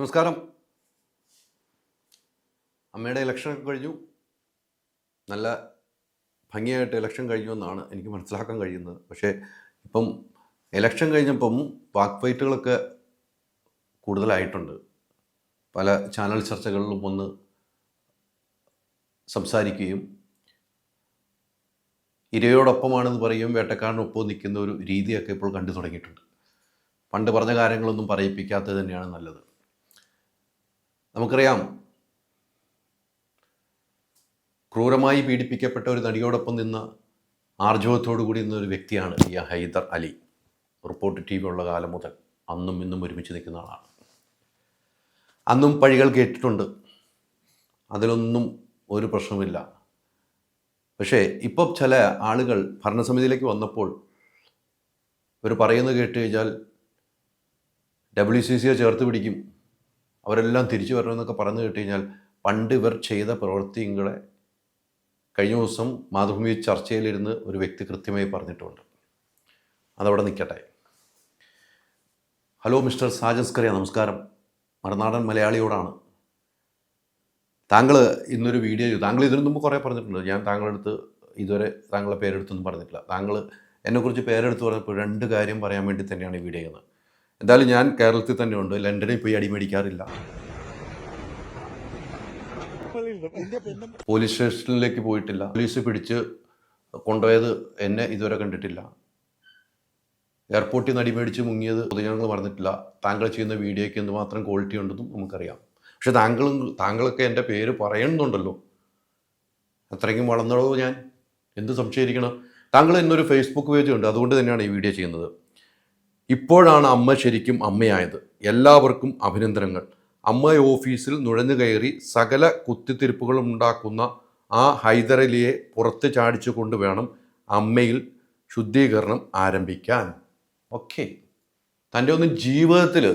നമസ്കാരം. അമ്മയുടെ ഇലക്ഷൻ കഴിഞ്ഞു. നല്ല ഭംഗിയായിട്ട് ഇലക്ഷൻ കഴിഞ്ഞു എന്നാണ് എനിക്ക് മനസ്സിലാക്കാൻ കഴിയുന്നത്. പക്ഷേ ഇപ്പം ഇലക്ഷൻ കഴിഞ്ഞപ്പം വാക്ഫൈറ്റുകളൊക്കെ കൂടുതലായിട്ടുണ്ട്. പല ചാനൽ ചർച്ചകളിലും വന്ന് സംസാരിക്കുകയും ഇരയോടൊപ്പമാണെന്ന് പറയും, വേട്ടക്കാരനൊപ്പം നിൽക്കുന്ന ഒരു രീതിയൊക്കെ ഇപ്പോൾ കണ്ടു തുടങ്ങിയിട്ടുണ്ട്. പണ്ട് പറഞ്ഞ കാര്യങ്ങളൊന്നും പറയിപ്പിക്കാത്തത് തന്നെയാണ് നല്ലത്. നമുക്കറിയാം, ക്രൂരമായി പീഡിപ്പിക്കപ്പെട്ട ഒരു നടിയോടൊപ്പം നിന്ന ആർജവത്തോടു കൂടി നിന്ന ഒരു വ്യക്തിയാണ് ഈ ഹൈദർ അലി. റിപ്പോർട്ട് TV ഉള്ള കാലം മുതൽ അന്നും ഇന്നും ഒരുമിച്ച് നിൽക്കുന്ന ആളാണ്. അന്നും പഴികൾ കേട്ടിട്ടുണ്ട്, അതിലൊന്നും ഒരു പ്രശ്നമില്ല. പക്ഷേ ഇപ്പോൾ ചില ആളുകൾ ഭരണസമിതിയിലേക്ക് വന്നപ്പോൾ ഇവർ പറയുന്നത് കേട്ട് കഴിഞ്ഞാൽ WCCയെ ചേർത്ത് പിടിക്കും, അവരെല്ലാം തിരിച്ചു വരണമെന്നൊക്കെ പറഞ്ഞു കേട്ട് കഴിഞ്ഞാൽ പണ്ട് ഇവർ ചെയ്ത പ്രവൃത്തികളെ കഴിഞ്ഞ ദിവസം മാതൃഭൂമി ചർച്ചയിലിരുന്ന് ഒരു വ്യക്തി കൃത്യമായി പറഞ്ഞിട്ടുണ്ട്. അതവിടെ നിൽക്കട്ടെ. ഹലോ മിസ്റ്റർ സാജൻസ്കറിയ, നമസ്കാരം. മറുനാടൻ മലയാളിയോടാണ്. താങ്കൾ ഇന്നൊരു വീഡിയോ ചെയ്തു. താങ്കൾ ഇതിനു മുമ്പ് കുറേ പറഞ്ഞിട്ടുണ്ട്. ഞാൻ താങ്കളെടുത്ത് ഇതുവരെ താങ്കളുടെ പേരെടുത്തൊന്നും പറഞ്ഞിട്ടില്ല. താങ്കൾ എന്നെക്കുറിച്ച് പേരെടുത്ത് പറഞ്ഞപ്പോൾ 2 കാര്യം പറയാൻ വേണ്ടി തന്നെയാണ് ഈ വീഡിയോ ചെയ്യുന്നത്. എന്തായാലും ഞാൻ കേരളത്തിൽ തന്നെയുണ്ട്, ലണ്ടനിൽ പോയി അടിമേടിക്കാറില്ല. പോലീസ് സ്റ്റേഷനിലേക്ക് പോയിട്ടില്ല. പോലീസ് പിടിച്ച് കൊണ്ടുപോയത് എന്നെ ഇതുവരെ കണ്ടിട്ടില്ല. എയർപോർട്ടിൽ നിന്ന് അടിമേടിച്ച് മുങ്ങിയത് പൊതുജനങ്ങൾ പറഞ്ഞിട്ടില്ല. താങ്കൾ ചെയ്യുന്ന വീഡിയോയ്ക്ക് എന്തുമാത്രം ക്വാളിറ്റി ഉണ്ടെന്നും നമുക്കറിയാം. പക്ഷെ താങ്കളൊക്കെ എൻ്റെ പേര് പറയുന്നുണ്ടല്ലോ. അത്രയ്ക്കും വളർന്നതോ ഞാൻ, എന്ത് സംശയിക്കണം. താങ്കൾ ഇന്നൊരു ഫേസ്ബുക്ക് പേജ് ഉണ്ട്, അതുകൊണ്ട് തന്നെയാണ് ഈ വീഡിയോ ചെയ്യുന്നത്. ഇപ്പോഴാണ് അമ്മ ശരിക്കും അമ്മയായത്. എല്ലാവർക്കും അഭിനന്ദനങ്ങൾ. അമ്മ ഓഫീസിൽ നുഴഞ്ഞു കയറി സകല കുത്തിത്തിരിപ്പുകളും ഉണ്ടാക്കുന്ന ആ ഹൈദരലിയെ പുറത്ത് ചാടിച്ചു കൊണ്ട് വേണം അമ്മയിൽ ശുദ്ധീകരണം ആരംഭിക്കാൻ. ഓക്കെ, തൻ്റെ ഒന്നും ജീവിതത്തിൽ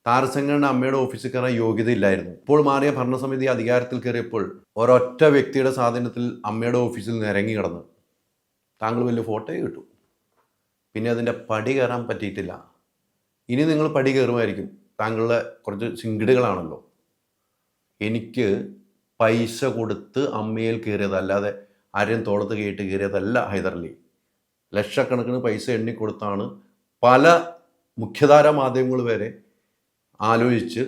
താരസംഘടന അമ്മയുടെ ഓഫീസിൽ കയറാൻ യോഗ്യതയില്ലായിരുന്നു. ഇപ്പോൾ മാറിയ ഭരണസമിതി അധികാരത്തിൽ കയറിയപ്പോൾ ഒരൊറ്റ വ്യക്തിയുടെ സ്വാധീനത്തിൽ അമ്മയുടെ ഓഫീസിൽ നിരങ്ങി കിടന്നു. താങ്കൾ വലിയ ഫോട്ടോയെ കിട്ടും, പിന്നെ അതിൻ്റെ പടി കയറാൻ പറ്റിയിട്ടില്ല. ഇനി നിങ്ങൾ പടി കയറുമായിരിക്കും. താങ്കളുടെ കുറച്ച് ചിങ്കിടുകളാണല്ലോ. എനിക്ക് പൈസ കൊടുത്ത് അമ്മയിൽ കയറിയതല്ലാതെ ആരെയും തോളത്ത് കയറ്റി കയറിയതല്ല ഹൈദരലി. ലക്ഷക്കണക്കിന് പൈസ എണ്ണിക്കൊടുത്താണ് പല മുഖ്യധാര മാധ്യമങ്ങൾ വരെ ആലോചിച്ച്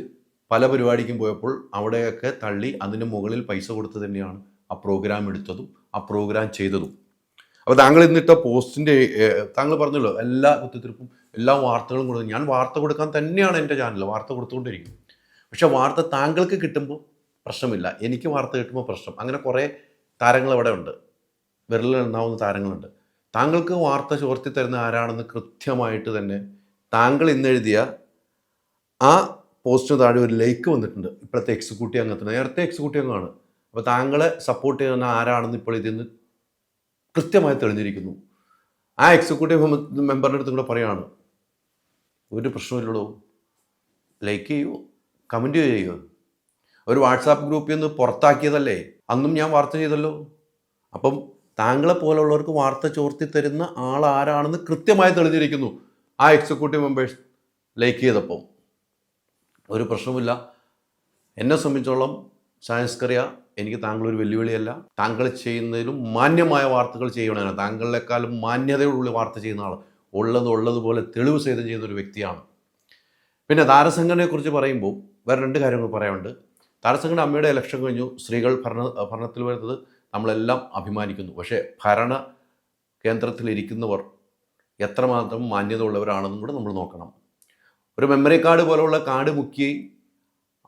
പല പരിപാടിക്കും പോയപ്പോൾ അവിടെയൊക്കെ തള്ളി അതിന് മുകളിൽ പൈസ കൊടുത്ത് തന്നെയാണ് ആ പ്രോഗ്രാം എടുത്തതും ആ പ്രോഗ്രാം ചെയ്തതും. അപ്പോൾ താങ്കൾ ഇന്നിട്ട പോസ്റ്റിൻ്റെ താങ്കൾ പറഞ്ഞല്ലോ എല്ലാ കുത്തിത്തിരിപ്പും എല്ലാ വാർത്തകളും കൊടുത്തു. ഞാൻ വാർത്ത കൊടുക്കാൻ തന്നെയാണ് എൻ്റെ ചാനൽ, വാർത്ത കൊടുത്തുകൊണ്ടിരിക്കും. പക്ഷെ വാർത്ത താങ്കൾക്ക് കിട്ടുമ്പോൾ പ്രശ്നമില്ല, എനിക്ക് വാർത്ത കിട്ടുമ്പോൾ പ്രശ്നം. അങ്ങനെ കുറേ താരങ്ങൾ അവിടെ ഉണ്ട്, വിരലിലെണ്ണാവുന്ന താരങ്ങളുണ്ട്. താങ്കൾക്ക് വാർത്ത ചോർത്തി തരുന്ന ആരാണെന്ന് കൃത്യമായിട്ട് തന്നെ താങ്കൾ ഇന്നെഴുതിയ ആ പോസ്റ്റിന് താഴെ ഒരു ലൈക്ക് വന്നിട്ടുണ്ട്. ഇപ്പോഴത്തെ എക്സിക്യൂട്ടീവ് അംഗത്തിന്, നേരത്തെ എക്സിക്യൂട്ടീവ് അംഗമാണ്. അപ്പോൾ താങ്കളെ സപ്പോർട്ട് ചെയ്യുന്ന ആരാണെന്ന് ഇപ്പോൾ ഇതിന്ന് കൃത്യമായി തെളിഞ്ഞിരിക്കുന്നു. ആ എക്സിക്യൂട്ടീവ് മെമ്പറിൻ്റെ അടുത്തും കൂടെ പറയുകയാണ്, ഒരു പ്രശ്നമില്ലല്ലോ, ലൈക്ക് ചെയ്യൂ, കമൻറ്റ് ചെയ്യുമോ. ഒരു വാട്സാപ്പ് ഗ്രൂപ്പിൽ നിന്ന് പുറത്താക്കിയതല്ലേ, അന്നും ഞാൻ വാർത്ത ചെയ്തല്ലോ. അപ്പം താങ്കളെ പോലുള്ളവർക്ക് വാർത്ത ചോർത്തി തരുന്ന ആളാരാണെന്ന് കൃത്യമായി തെളിഞ്ഞിരിക്കുന്നു ആ എക്സിക്യൂട്ടീവ് മെമ്പേഴ്സ് ലൈക്ക് ചെയ്തപ്പം. ഒരു പ്രശ്നമില്ല. എന്നെ സംബന്ധിച്ചോളം സാൻസ്കറിയ, എനിക്ക് താങ്കളൊരു വെല്ലുവിളിയല്ല. താങ്കൾ ചെയ്യുന്നതിലും മാന്യമായ വാർത്തകൾ ചെയ്യണമെന്നാണ്. താങ്കളെക്കാളും മാന്യതയോടുള്ള വാർത്ത ചെയ്യുന്ന ആൾ, ഉള്ളതുപോലെ തെളിവ് സഹിതം ചെയ്യുന്നൊരു വ്യക്തിയാണ്. പിന്നെ താരസംഘടനയെക്കുറിച്ച് പറയുമ്പോൾ വേറെ 2 കാര്യങ്ങൾ പറയാനുണ്ട്. താരസംഘടന അമ്മയുടെ ഇലക്ഷൻ കഴിഞ്ഞു, സ്ത്രീകൾ ഭരണത്തിൽ വരുന്നത് നമ്മളെല്ലാം അഭിമാനിക്കുന്നു. പക്ഷേ ഭരണ കേന്ദ്രത്തിലിരിക്കുന്നവർ എത്രമാത്രം മാന്യത ഉള്ളവരാണെന്നും കൂടെ നമ്മൾ നോക്കണം. ഒരു മെമ്മറി കാർഡ് പോലുള്ള കാർഡ് മുക്കി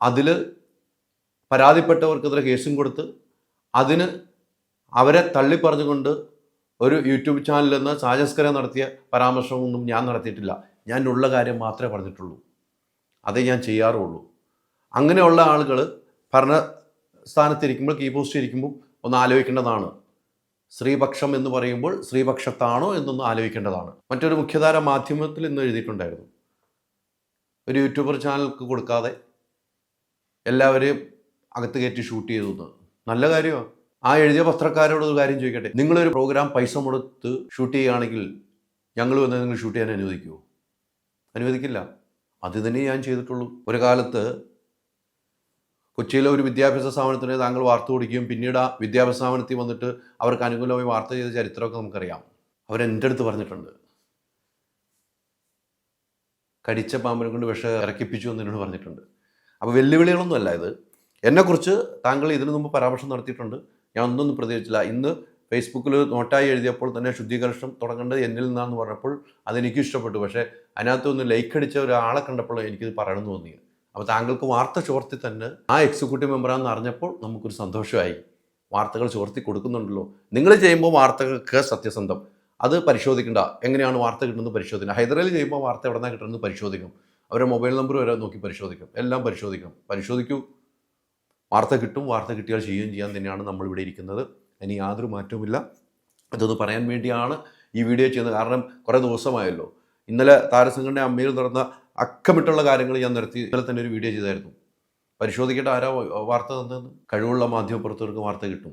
അതിൽ പരാതിപ്പെട്ടവർക്കെതിരെ കേസും കൊടുത്ത് അതിന് അവരെ തള്ളിപ്പറഞ്ഞുകൊണ്ട് ഒരു യൂട്യൂബ് ചാനലിൽ നിന്ന് സാജൻസ്കറിയ നടത്തിയ പരാമർശമൊന്നും ഞാൻ നടത്തിയിട്ടില്ല. ഞാൻ ഉള്ള കാര്യം മാത്രമേ പറഞ്ഞിട്ടുള്ളൂ, അതേ ഞാൻ ചെയ്യാറുള്ളൂ. അങ്ങനെയുള്ള ആളുകൾ ഭരണസ്ഥാനത്തിരിക്കുമ്പോൾ, കീ പോസ്റ്റ് ഇരിക്കുമ്പോൾ ഒന്ന് ആലോചിക്കേണ്ടതാണ്. സ്ത്രീപക്ഷം എന്ന് പറയുമ്പോൾ സ്ത്രീപക്ഷത്താണോ എന്നൊന്ന് ആലോചിക്കേണ്ടതാണ്. മറ്റൊരു മുഖ്യധാര മാധ്യമത്തിൽ ഇന്ന് എഴുതിയിട്ടുണ്ടായിരുന്നു, ഒരു യൂട്യൂബർ ചാനൽക്ക് കൊടുക്കാതെ എല്ലാവരെയും അകത്ത് കയറ്റി ഷൂട്ട് ചെയ്തു. നല്ല കാര്യമാണ്. ആ എഴുതിയ പത്രക്കാരോട് ഒരു കാര്യം ചോദിക്കട്ടെ, നിങ്ങളൊരു പ്രോഗ്രാം പൈസ കൊടുത്ത് ഷൂട്ട് ചെയ്യുകയാണെങ്കിൽ ഞങ്ങൾ വന്ന് നിങ്ങൾ ഷൂട്ട് ചെയ്യാൻ അനുവദിക്കുമോ? അനുവദിക്കില്ല. അത് തന്നെ ഞാൻ ചെയ്തിട്ടുള്ളൂ. ഒരു കാലത്ത് കൊച്ചിയിലെ ഒരു വിദ്യാഭ്യാസ സ്ഥാപനത്തിന് താങ്കൾ വാർത്ത കൊടുക്കുകയും പിന്നീട് ആ വിദ്യാഭ്യാസ സ്ഥാപനത്തിൽ വന്നിട്ട് അവർക്ക് അനുകൂലമായി വാർത്ത ചെയ്ത ചരിത്രമൊക്കെ നമുക്കറിയാം. അവരെൻ്റെ അടുത്ത് പറഞ്ഞിട്ടുണ്ട്, കടിച്ച പാമ്പിനെ കൊണ്ട് വിഷം ഇറക്കിപ്പിച്ചു എന്ന് എന്നോട് പറഞ്ഞിട്ടുണ്ട്. അപ്പോൾ വെല്ലുവിളികളൊന്നും അല്ല ഇത്. എന്നെക്കുറിച്ച് താങ്കൾ ഇതിനു മുമ്പ് പരാമർശം നടത്തിയിട്ടുണ്ട്, ഞാൻ ഒന്നും പ്രതികരിച്ചില്ല. ഇന്ന് ഫേസ്ബുക്കിൽ നോട്ടായി എഴുതിയപ്പോൾ തന്നെ ശുദ്ധീകരണം തുടങ്ങേണ്ടത് എന്നിൽ നിന്നാന്ന് പറഞ്ഞപ്പോൾ അതെനിക്ക് ഇഷ്ടപ്പെട്ടു. പക്ഷേ അതിനകത്തൊന്ന് ലൈക്ക് അടിച്ച ഒരാളെ കണ്ടപ്പോൾ എനിക്കിത് പറയണമെന്ന് തോന്നി. അപ്പോൾ താങ്കൾക്ക് വാർത്ത ചോർത്തി തന്നെ ആ എക്സിക്യൂട്ടീവ് മെമ്പറാണെന്ന് അറിഞ്ഞപ്പോൾ നമുക്കൊരു സന്തോഷമായി. വാർത്തകൾ ചോർത്തി കൊടുക്കുന്നുണ്ടല്ലോ. നിങ്ങൾ ചെയ്യുമ്പോൾ വാർത്തകൾക്ക് സത്യസന്ധം, അത് പരിശോധിക്കേണ്ട. എങ്ങനെയാണ് വാർത്ത കിട്ടുന്നത് പരിശോധിക്കണം. ഹൈദരാബാദിൽ ചെയ്യുമ്പോൾ വാർത്ത എവിടെ നിന്നാണ് കിട്ടുന്നത് പരിശോധിക്കും. അവരുടെ മൊബൈൽ നമ്പർ വരെ നോക്കി പരിശോധിക്കും. എല്ലാം പരിശോധിക്കണം. പരിശോധിക്കൂ, വാർത്ത കിട്ടും. വാർത്ത കിട്ടിയാൽ ചെയ്യുകയും ചെയ്യാൻ തന്നെയാണ് നമ്മളിവിടെ ഇരിക്കുന്നത്. ഇനി യാതൊരു മാറ്റവുമില്ല. ഇതൊന്ന് പറയാൻ വേണ്ടിയാണ് ഈ വീഡിയോ ചെയ്യുന്നത്. കാരണം കുറേ ദിവസമായല്ലോ. ഇന്നലെ താരസംഘടന അമ്മയിൽ നടന്ന അക്കമിട്ടുള്ള കാര്യങ്ങൾ ഞാൻ നിർത്തി ഇന്നലെ തന്നെ ഒരു വീഡിയോ ചെയ്തായിരുന്നു. പരിശോധിക്കേണ്ട ആരാ വാർത്ത തന്നതെന്ന്. കഴിവുള്ള മാധ്യമപ്രവർത്തകർക്ക് വാർത്ത കിട്ടും.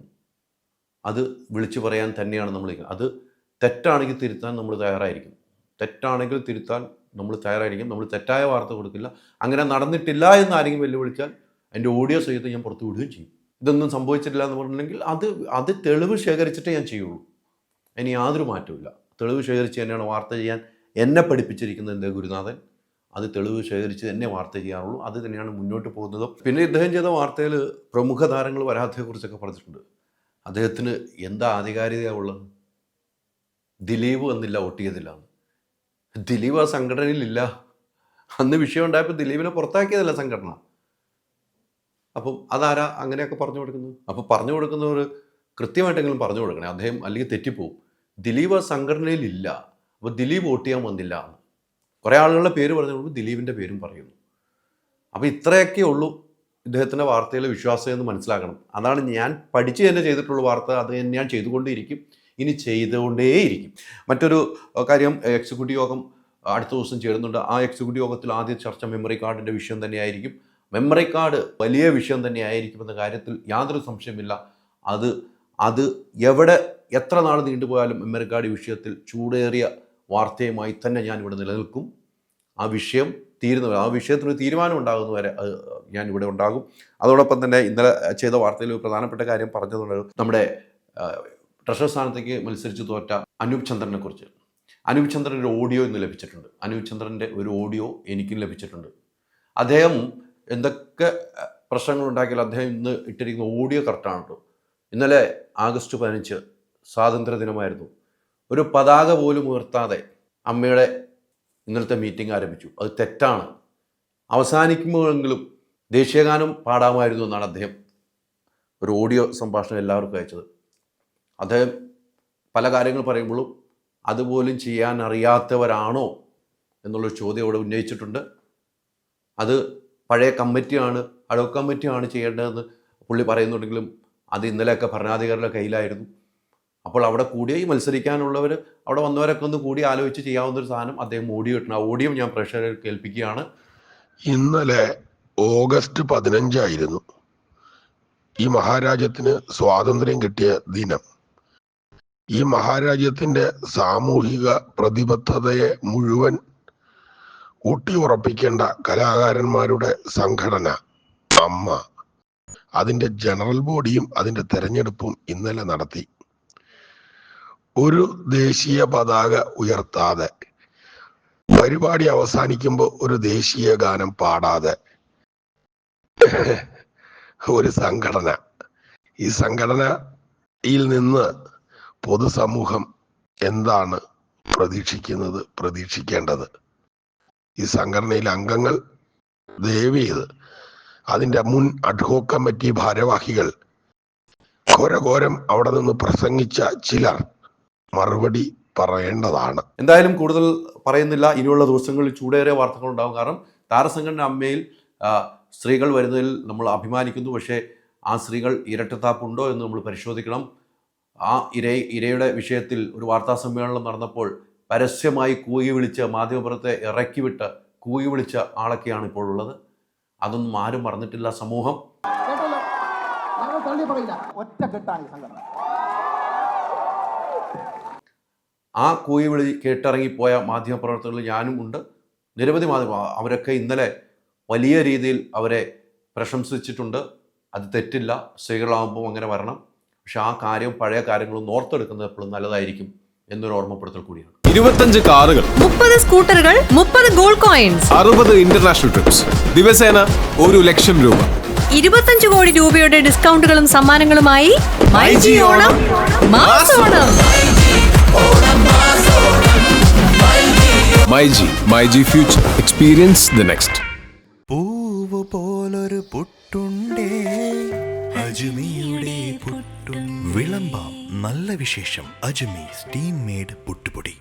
അത് വിളിച്ചു പറയാൻ തന്നെയാണ് നമ്മൾ. അത് തെറ്റാണെങ്കിൽ തിരുത്താൻ നമ്മൾ തയ്യാറായിരിക്കും. തെറ്റാണെങ്കിൽ തിരുത്താൻ നമ്മൾ തയ്യാറായിരിക്കും. നമ്മൾ തെറ്റായ വാർത്ത കൊടുക്കില്ല. അങ്ങനെ നടന്നിട്ടില്ല എന്ന് ആരെങ്കിലും വെല്ലുവിളിച്ചാൽ അതിൻ്റെ ഓഡിയോ സഹിതം ഞാൻ പുറത്തു വിടുകയും ചെയ്യും. ഇതൊന്നും സംഭവിച്ചിട്ടില്ല എന്ന് പറഞ്ഞിട്ടുണ്ടെങ്കിൽ അത് തെളിവ് ശേഖരിച്ചിട്ടേ ഞാൻ ചെയ്യുള്ളൂ. ഇനി യാതൊരു മാറ്റമില്ല. തെളിവ് ശേഖരിച്ച് തന്നെയാണ് വാർത്ത ചെയ്യാൻ എന്നെ പഠിപ്പിച്ചിരിക്കുന്നത് എൻ്റെ ഗുരുനാഥൻ. അത് തെളിവ് ശേഖരിച്ച് തന്നെ വാർത്ത ചെയ്യാറുള്ളൂ. അത് തന്നെയാണ് മുന്നോട്ട് പോകുന്നത്. പിന്നെ ഇദ്ദേഹം ചെയ്ത വാർത്തയിൽ പ്രമുഖ താരങ്ങൾ വരാത്തതിനെക്കുറിച്ചൊക്കെ പറഞ്ഞിട്ടുണ്ട്. അദ്ദേഹത്തിന് എന്താ ആധികാരികത ഉള്ളത്? ദിലീപ് വന്നില്ല, വോട്ട് ചെയ്തില്ല. ദിലീപ് ആ സംഘടനയിലില്ല. അന്ന് വിഷയം ഉണ്ടായപ്പോൾ ദിലീപിനെ പുറത്താക്കിയതല്ല സംഘടന. അപ്പം അതാരാ അങ്ങനെയൊക്കെ പറഞ്ഞു കൊടുക്കുന്നത്? അപ്പോൾ പറഞ്ഞു കൊടുക്കുന്നവർ കൃത്യമായിട്ടെങ്കിലും പറഞ്ഞു കൊടുക്കണേ. അദ്ദേഹം അല്ലെങ്കിൽ തെറ്റിപ്പോവും. ദിലീപ് ആ സംഘടനയിലില്ല, അപ്പോൾ ദിലീപ് വോട്ട് ചെയ്യാൻ വന്നില്ല എന്ന് കുറേ ആളുകളുടെ പേര് പറഞ്ഞുകൊണ്ട് ദിലീപിൻ്റെ പേരും പറയുന്നു. അപ്പോൾ ഇത്രയൊക്കെ ഉള്ളൂ ഇദ്ദേഹത്തിൻ്റെ വാർത്തയിലെ വിശ്വാസം എന്ന് മനസ്സിലാക്കണം. അതാണ് ഞാൻ പഠിച്ച് തന്നെ ചെയ്തിട്ടുള്ള വാർത്ത. അത് ഞാൻ ചെയ്തുകൊണ്ടേയിരിക്കും, ഇനി ചെയ്തുകൊണ്ടേയിരിക്കും. മറ്റൊരു കാര്യം, എക്സിക്യൂട്ടീവ് യോഗം അടുത്ത ദിവസം ചേരുന്നുണ്ട്. ആ എക്സിക്യൂട്ടീവ് യോഗത്തിൽ ആദ്യ ചർച്ച മെമ്മറി കാർഡിൻ്റെ വിഷയം തന്നെയായിരിക്കും. മെമ്മറി കാർഡ് വലിയ വിഷയം തന്നെയായിരിക്കുമെന്ന കാര്യത്തിൽ യാതൊരു സംശയമില്ല. അത് എവിടെ എത്ര നാൾ നീണ്ടുപോയാലും മെമ്മറി കാർഡ് വിഷയത്തിൽ ചൂടേറിയ വാർത്തയുമായി തന്നെ ഞാൻ ഇവിടെ നിലനിൽക്കും. ആ വിഷയം തീരുന്നവരെ, ആ വിഷയത്തിന് തീരുമാനം ഉണ്ടാകുന്നവരെ ഞാൻ ഇവിടെ ഉണ്ടാകും. അതോടൊപ്പം തന്നെ ഇന്നലെ ചെയ്ത വാർത്തയിൽ ഒരു പ്രധാനപ്പെട്ട കാര്യം പറഞ്ഞതുകൊണ്ട്, നമ്മുടെ ട്രഷർ സ്ഥാനത്തേക്ക് മത്സരിച്ച് തോറ്റ അനൂപ് ചന്ദ്രനെ കുറിച്ച്. അനൂപ് ചന്ദ്രൻ്റെ ഒരു ഓഡിയോ ഇന്ന് ലഭിച്ചിട്ടുണ്ട്. അനൂപ് ചന്ദ്രൻ്റെ ഒരു ഓഡിയോ എനിക്കും ലഭിച്ചിട്ടുണ്ട്. അദ്ദേഹം എന്തൊക്കെ പ്രശ്നങ്ങളുണ്ടാക്കിയാലും അദ്ദേഹം ഇന്ന് ഇട്ടിരിക്കുന്ന ഓഡിയോ കറക്റ്റാണ് കേട്ടോ. ഇന്നലെ ആഗസ്റ്റ് 15 സ്വാതന്ത്ര്യ ദിനമായിരുന്നു. ഒരു പതാക പോലും ഉയർത്താതെ അമ്മയുടെ ഇന്നലത്തെ മീറ്റിംഗ് ആരംഭിച്ചു. അത് തെറ്റാണ്. അവസാനിക്കുമ്പോഴെങ്കിലും ദേശീയഗാനം പാടാമായിരുന്നു എന്നാണ് അദ്ദേഹം ഒരു ഓഡിയോ സംഭാഷണം എല്ലാവർക്കും അയച്ചത്. അദ്ദേഹം പല കാര്യങ്ങൾ പറയുമ്പോഴും അതുപോലും ചെയ്യാൻ അറിയാത്തവരാണോ എന്നുള്ളൊരു ചോദ്യം അവിടെ ഉന്നയിച്ചിട്ടുണ്ട്. അത് പഴയ കമ്മിറ്റിയാണ്, അഡോക് കമ്മിറ്റിയാണ് ചെയ്യേണ്ടതെന്ന് പുള്ളി പറയുന്നുണ്ടെങ്കിലും അത് ഇന്നലെയൊക്കെ ഭരണാധികാരികളുടെ കയ്യിലായിരുന്നു. അപ്പോൾ അവിടെ കൂടി മത്സരിക്കാനുള്ളവർ, അവിടെ വന്നവരൊക്കെ ഒന്ന് കൂടി ആലോചിച്ച് ചെയ്യാവുന്നൊരു സാധനം അദ്ദേഹം ഓഡിയോ ഇട്ടണം. ആ ഓഡിയോ ഞാൻ പ്രേക്ഷകരെ കേൾപ്പിക്കുകയാണ്. ഇന്നലെ ഓഗസ്റ്റ് 15 ആയിരുന്നു ഈ മഹാരാജ്യത്തിന് സ്വാതന്ത്ര്യം കിട്ടിയ ദിനം. ഈ മഹാരാജ്യത്തിന്റെ സാമൂഹിക പ്രതിബദ്ധതയെ മുഴുവൻ ഊട്ടിയുറപ്പിക്കേണ്ട കലാകാരന്മാരുടെ സംഘടന അമ്മ, അതിന്റെ ജനറൽ ബോഡിയും അതിന്റെ തെരഞ്ഞെടുപ്പും ഇന്നലെ നടത്തി. ഒരു ദേശീയ പതാക ഉയർത്താതെ, പരിപാടി അവസാനിക്കുമ്പോൾ ഒരു ദേശീയ ഗാനം പാടാതെ ഒരു സംഘടന, ഈ സംഘടനയിൽ നിന്ന് പൊതുസമൂഹം എന്താണ് പ്രതീക്ഷിക്കേണ്ടത്? ഈ സംഘടനയിലെ അംഗങ്ങൾ ദയവ് ചെയ്ത് അതിന്റെ മുൻ അഡ്ഹോക് കമ്മിറ്റി ഭാരവാഹികൾ, ഘോരഘോരം അവിടെ നിന്ന് പ്രസംഗിച്ച ചിലർ മറുപടി പറയേണ്ടതാണ്. എന്തായാലും കൂടുതൽ പറയുന്നില്ല. ഇനിയുള്ള ദിവസങ്ങളിൽ ചൂടേറിയ വാർത്തകൾ ഉണ്ടാകും. കാരണം താരസംഘടന അമ്മയിൽ സ്ത്രീകൾ വരുന്നതിൽ നമ്മൾ അഭിമാനിക്കുന്നു. പക്ഷേ ആ സ്ത്രീകൾ ഇരട്ടത്താപ്പുണ്ടോ എന്ന് നമ്മൾ പരിശോധിക്കണം. ആ ഇരയുടെ വിഷയത്തിൽ ഒരു വാർത്താ സമ്മേളനം നടന്നപ്പോൾ പരസ്യമായി കൂകി വിളിച്ച് മാധ്യമപ്രവർത്തകരെ ഇറക്കിവിട്ട് കൂകി വിളിച്ച ആളൊക്കെയാണ് ഇപ്പോൾ ഉള്ളത്. അതൊന്നും ആരും മറന്നിട്ടില്ല സമൂഹം. ആ കൂകി വിളി കേട്ടിറങ്ങിപ്പോയ മാധ്യമപ്രവർത്തകരിൽ ഞാനും ഉണ്ട്. നിരവധി അവരൊക്കെ ഇന്നലെ വലിയ രീതിയിൽ അവരെ പ്രശംസിച്ചിട്ടുണ്ട്. അത് തെറ്റില്ല, സ്ത്രീകളാകുമ്പോൾ അങ്ങനെ വരണം. പക്ഷെ ആ കാര്യം, പഴയ കാര്യങ്ങളൊന്നും ഓർത്തെടുക്കുന്നത് എപ്പോഴും നല്ലതായിരിക്കും എന്നൊരു ഓർമ്മപ്പെടുത്തൽ കൂടിയാണ്. 25 കാറുകൾ, 30 സ്കൂട്ടറുകൾ, 30 ഗോൾഡ് കോയിൻസ്, 60 ഇന്റർനാഷണൽ ട്രിപ്സ്, ദിവസേന 1,00,000 രൂപ, 25 കോടി രൂപയുടെ ഡിസ്കൗണ്ടുകളും സമ്മാനങ്ങളുമായി മൈജി ഓണം മാസോണം. MyG future, experience the next. പൂവ് പോലൊരു പുട്ടുണ്ടേ അജ്മിയുടെ പുട്ടും. വിളമ്പാം നല്ല വിശേഷം. അജ്മി സ്റ്റീം മെയ്ഡ് പുട്ടുപൊടി.